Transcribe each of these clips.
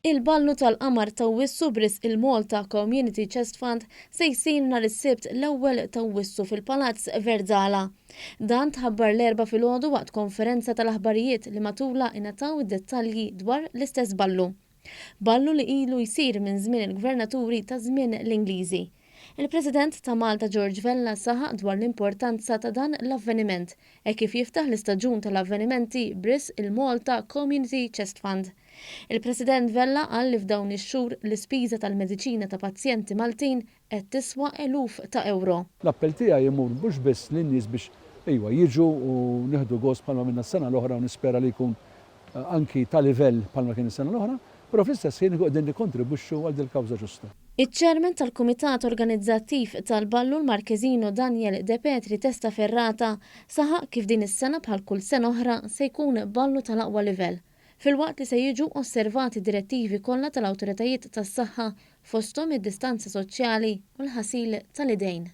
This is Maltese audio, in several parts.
Il-ballu tal-qamar ta' Wissu bris il-Malta Community Chest Fund se jsir nhar is-Sibt l-ewwel ta' Wissu fil-Palazz Verżala. Dan tħabbar l-erba' filgħodu waqt konferenza tal-aħbarijiet li matula ingħataw id-dettalji dwar l-istess ballu. Ballu li ilu jsir minn żmien il-gvernaturi ta' żmien l-Ingliżi. Il-President ta' Malta George Vella saħaq dwar l-importanza ta' dan l-avveniment kif jiftaħ l-istaġun tal-avvenimenti bris il-Malta Community Chest Fund. Il-President Vella qal li f'dawn ix-xhur l-ispiża tal-mediċina ta' pazjenti Maltin qed tiswa eluf ta' euro. L-appell tiegħi jmur mhux biss lin-nies biex jiġu u nieħdu gost bħalma minna s-sena l-oħra u nispera li jkun anki ta' livell bħalma kien is-sena l-oħra, però fl-istess ħin qegħdin nikkontribwixxu għal din kawża ġusta. Iċ-ċermen tal-Kumitat Organizzattiv tal-Ballu l-Markeżino Daniel De Petri Testa Ferrata saħaq kif din is-sena bħal kull sena oħra se jkun ballu tal-aqwa livell. Filwaqt li se jiġu osservati direttivi kollha tal-awtoritajiet tas-saħħa fosthom id-distanza soċjali u l-ħasil tal-idejn.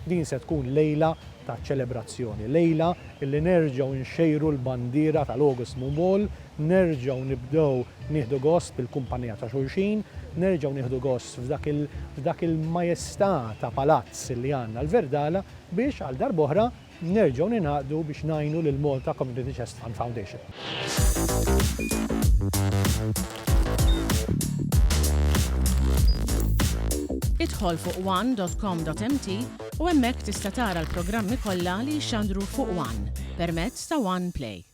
Din se tkun lejla ta' ċelebrazzjoni, lejla illi nerġgħu nxejru l-bandiera tal-August Mall, nerġgħu nibdew nieħdu gost bil-kumpanija ta' xulxin, nerġgħu nieħdu gost f'dak il-majestà ta' palazz li għandna l-Verdala biex għal darb'oħra nerġgħu ninaqdu biex ngħinu lil Malta Community Chest Fund Foundation. Idħol fuq one.com.mt u hemmhekk tista' tara l-programmi kollha li jxandru fuq One permezz ta' One Play.